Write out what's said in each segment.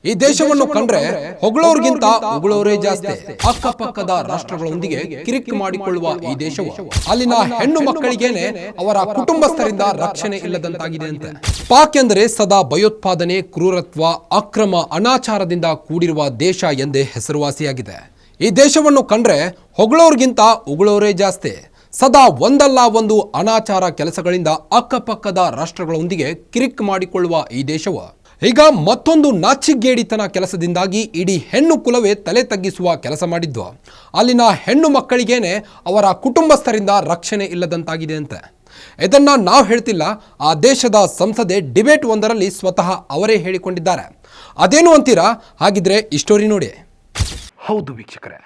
ಈ ದೇಶವನ್ನು ಕಂಡ್ರೆ ಹೊಗಳೋರ್ಗಿಂತ ಉಗುಳೋರೇ ಜಾಸ್ತಿ. ಅಕ್ಕಪಕ್ಕದ ರಾಷ್ಟ್ರಗಳೊಂದಿಗೆ ಕಿರಿಕ್ ಮಾಡಿಕೊಳ್ಳುವ ಈ ದೇಶವು ಅಲ್ಲಿನ ಹೆಣ್ಣು ಮಕ್ಕಳಿಗೇನೆ ಅವರ ಕುಟುಂಬಸ್ಥರಿಂದ ರಕ್ಷಣೆ ಇಲ್ಲದಂತಾಗಿದೆ ಅಂತೆ. ಪಾಕ್ ಎಂದರೆ ಸದಾ ಭಯೋತ್ಪಾದನೆ, ಕ್ರೂರತ್ವ, ಅಕ್ರಮ, ಅನಾಚಾರದಿಂದ ಕೂಡಿರುವ ದೇಶ ಎಂದೇ ಹೆಸರುವಾಸಿಯಾಗಿದೆ. ಈ ದೇಶವನ್ನು ಕಂಡ್ರೆ ಹೊಗಳೋರ್ಗಿಂತ ಉಗುಳೋರೇ ಜಾಸ್ತಿ. ಸದಾ ಒಂದಲ್ಲ ಒಂದು ಅನಾಚಾರ ಕೆಲಸಗಳಿಂದ ಅಕ್ಕಪಕ್ಕದ ರಾಷ್ಟ್ರಗಳೊಂದಿಗೆ ಕಿರಿಕ್ ಮಾಡಿಕೊಳ್ಳುವ ಈ ದೇಶವು ಈಗ ಮತ್ತೊಂದು ನಾಚಿಗೇಡಿತನ ಕೆಲಸದಿಂದಾಗಿ ಇಡೀ ಹೆಣ್ಣು ಕುಲವೇ ತಲೆ ತಗ್ಗಿಸುವ ಕೆಲಸ ಮಾಡಿದ್ದು. ಅಲ್ಲಿನ ಹೆಣ್ಣು ಮಕ್ಕಳಿಗೇನೆ ಅವರ ಕುಟುಂಬಸ್ಥರಿಂದ ರಕ್ಷಣೆ ಇಲ್ಲದಂತಾಗಿದೆ ಅಂತೆ. ಇದನ್ನ ನಾವು ಹೇಳ್ತಿಲ್ಲ, ಆ ದೇಶದ ಸಂಸದೆ ಡಿಬೇಟ್ ಒಂದರಲ್ಲಿ ಸ್ವತಃ ಅವರೇ ಹೇಳಿಕೊಂಡಿದ್ದಾರೆ. ಅದೇನು ಅಂತೀರಾ? ಹಾಗಿದ್ರೆ ಈ ಸ್ಟೋರಿ ನೋಡಿ. ಹೌದು ವೀಕ್ಷಕರೇ,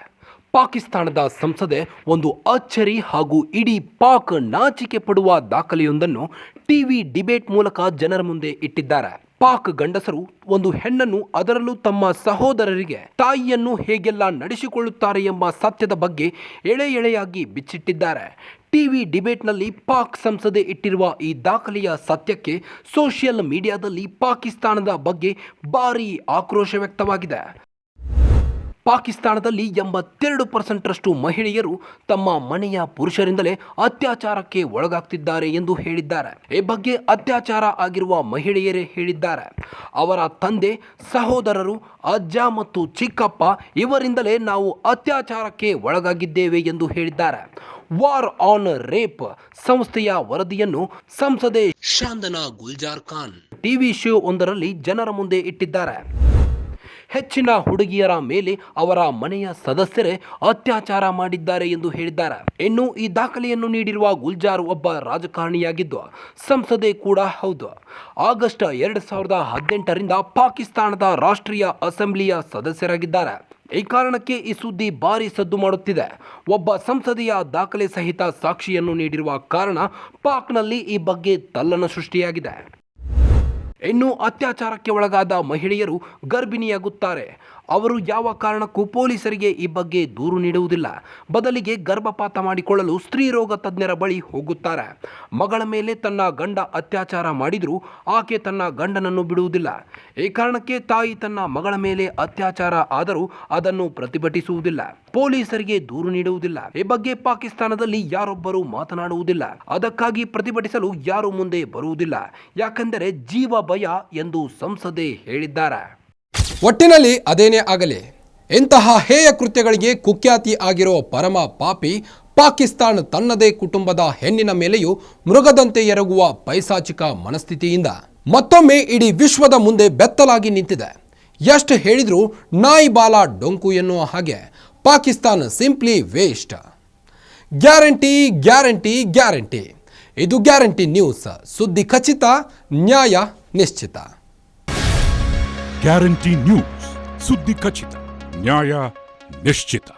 ಪಾಕಿಸ್ತಾನದ ಸಂಸದೆ ಒಂದು ಅಚ್ಚರಿ ಹಾಗೂ ಇಡೀ ಪಾಕ್ ನಾಚಿಕೆ ಪಡುವ ದಾಖಲೆಯೊಂದನ್ನು ಟಿವಿ ಡಿಬೇಟ್ ಮೂಲಕ ಜನರ ಮುಂದೆ ಇಟ್ಟಿದ್ದಾರೆ. ಪಾಕ್ ಗಂಡಸರು ಒಂದು ಹೆಣ್ಣನ್ನು, ಅದರಲ್ಲೂ ತಮ್ಮ ಸಹೋದರರಿಗೆ ತಾಯಿಯನ್ನು ಹೇಗೆಲ್ಲ ನಡೆಸಿಕೊಳ್ಳುತ್ತಾರೆ ಎಂಬ ಸತ್ಯದ ಬಗ್ಗೆ ಎಳೆ ಎಳೆಯಾಗಿ ಬಿಚ್ಚಿಟ್ಟಿದ್ದಾರೆ. ಟಿವಿ ಡಿಬೇಟ್ನಲ್ಲಿ ಪಾಕ್ ಸಂಸದೆ ಇಟ್ಟಿರುವ ಈ ದಾಖಲೆಯ ಸತ್ಯಕ್ಕೆ ಸೋಷಿಯಲ್ ಮೀಡಿಯಾದಲ್ಲಿ ಪಾಕಿಸ್ತಾನದ ಬಗ್ಗೆ ಭಾರೀ ಆಕ್ರೋಶ ವ್ಯಕ್ತವಾಗಿದೆ. ಪಾಕಿಸ್ತಾನದಲ್ಲಿ 82% ಮಹಿಳೆಯರು ತಮ್ಮ ಮನೆಯ ಪುರುಷರಿಂದಲೇ ಅತ್ಯಾಚಾರಕ್ಕೆ ಒಳಗಾಗ್ತಿದ್ದಾರೆ ಎಂದು ಹೇಳಿದ್ದಾರೆ. ಈ ಬಗ್ಗೆ ಅತ್ಯಾಚಾರ ಆಗಿರುವ ಮಹಿಳೆಯರೇ ಹೇಳಿದ್ದಾರೆ. ಅವರ ತಂದೆ, ಸಹೋದರರು, ಅಜ್ಜ ಮತ್ತು ಚಿಕ್ಕಪ್ಪ ಇವರಿಂದಲೇ ನಾವು ಅತ್ಯಾಚಾರಕ್ಕೆ ಒಳಗಾಗಿದ್ದೇವೆ ಎಂದು ಹೇಳಿದ್ದಾರೆ. ವಾರ್ ಆನ್ ರೇಪ್ ಸಂಸ್ಥೆಯ ವರದಿಯನ್ನು ಸಂಸದೆ ಶಾಂದನಾ ಗುಲ್ಜಾರ್ ಖಾನ್ ಟಿವಿ ಶೋ ಒಂದರಲ್ಲಿ ಜನರ ಮುಂದೆ ಇಟ್ಟಿದ್ದಾರೆ. ಹೆಚ್ಚಿನ ಹುಡುಗಿಯರ ಮೇಲೆ ಅವರ ಮನೆಯ ಸದಸ್ಯರೇ ಅತ್ಯಾಚಾರ ಮಾಡಿದ್ದಾರೆ ಎಂದು ಹೇಳಿದ್ದಾರೆ. ಇನ್ನು ಈ ದಾಖಲೆಯನ್ನು ನೀಡಿರುವ ಗುಲ್ಜಾರ್ ಒಬ್ಬ ರಾಜಕಾರಣಿಯಾಗಿದ್ದು ಸಂಸದೆ ಕೂಡ ಹೌದು. ಆಗಸ್ಟ್ 2018ರಿಂದ ಪಾಕಿಸ್ತಾನದ ರಾಷ್ಟ್ರೀಯ ಅಸೆಂಬ್ಲಿಯ ಸದಸ್ಯರಾಗಿದ್ದಾರೆ. ಈ ಕಾರಣಕ್ಕೆ ಈ ಸುದ್ದಿ ಭಾರಿ ಸದ್ದು ಮಾಡುತ್ತಿದೆ. ಒಬ್ಬ ಸಂಸದೆಯ ದಾಖಲೆ ಸಹಿತ ಸಾಕ್ಷಿಯನ್ನು ನೀಡಿರುವ ಕಾರಣ ಪಾಕ್ನಲ್ಲಿ ಈ ಬಗ್ಗೆ ತಲ್ಲಣ ಸೃಷ್ಟಿಯಾಗಿದೆ. ಇನ್ನು ಅತ್ಯಾಚಾರಕ್ಕೆ ಒಳಗಾದ ಮಹಿಳೆಯರು ಗರ್ಭಿಣಿಯಾಗುತ್ತಾರೆ. ಅವರು ಯಾವ ಕಾರಣಕ್ಕೂ ಪೊಲೀಸರಿಗೆ ಈ ಬಗ್ಗೆ ದೂರು ನೀಡುವುದಿಲ್ಲ. ಬದಲಿಗೆ ಗರ್ಭಪಾತ ಮಾಡಿಕೊಳ್ಳಲು ಸ್ತ್ರೀರೋಗ ತಜ್ಞರ ಬಳಿ ಹೋಗುತ್ತಾರೆ. ಮಗಳ ಮೇಲೆ ತನ್ನ ಗಂಡ ಅತ್ಯಾಚಾರ ಮಾಡಿದರೂ ಆಕೆ ತನ್ನ ಗಂಡನನ್ನು ಬಿಡುವುದಿಲ್ಲ. ಈ ಕಾರಣಕ್ಕೆ ತಾಯಿ ತನ್ನ ಮಗಳ ಮೇಲೆ ಅತ್ಯಾಚಾರ ಆದರೂ ಅದನ್ನು ಪ್ರತಿಭಟಿಸುವುದಿಲ್ಲ, ಪೊಲೀಸರಿಗೆ ದೂರು ನೀಡುವುದಿಲ್ಲ. ಈ ಬಗ್ಗೆ ಪಾಕಿಸ್ತಾನದಲ್ಲಿ ಯಾರೊಬ್ಬರೂ ಮಾತನಾಡುವುದಿಲ್ಲ. ಅದಕ್ಕಾಗಿ ಪ್ರತಿಭಟಿಸಲು ಯಾರು ಮುಂದೆ ಬರುವುದಿಲ್ಲ. ಯಾಕೆಂದರೆ ಜೀವ ಭಯ ಎಂದು ಸಂಸದೆ ಹೇಳಿದ್ದಾರೆ. ಒಟ್ಟಿನಲ್ಲಿ ಅದೇನೇ ಆಗಲಿ, ಇಂತಹ ಹೇಯ ಕೃತ್ಯಗಳಿಗೆ ಕುಖ್ಯಾತಿ ಆಗಿರೋ ಪರಮ ಪಾಪಿ ಪಾಕಿಸ್ತಾನ ತನ್ನದೇ ಕುಟುಂಬದ ಹೆಣ್ಣಿನ ಮೇಲೆಯೂ ಮೃಗದಂತೆ ಎರಗುವ ಪೈಸಾಚಿಕ ಮನಸ್ಥಿತಿಯಿಂದ ಮತ್ತೊಮ್ಮೆ ಇಡೀ ವಿಶ್ವದ ಮುಂದೆ ಬೆತ್ತಲಾಗಿ ನಿಂತಿದೆ. ಎಷ್ಟು ಹೇಳಿದ್ರೂ ನಾಯಿ ಬಾಲ ಡೊಂಕು ಎನ್ನುವ ಹಾಗೆ Pakistan simply waste. Guarantee guarantee guarantee. ಇದು ಗ್ಯಾರಂಟಿ ನ್ಯೂಸ್. ಸುದ್ದಿ ಖಚಿತ, ನ್ಯಾಯ ನಿಶ್ಚಿತ. ಗ್ಯಾರಂಟಿ ನ್ಯೂಸ್, ಸುದ್ದಿ ಖಚಿತ, ನ್ಯಾಯ ನಿಶ್ಚಿತ.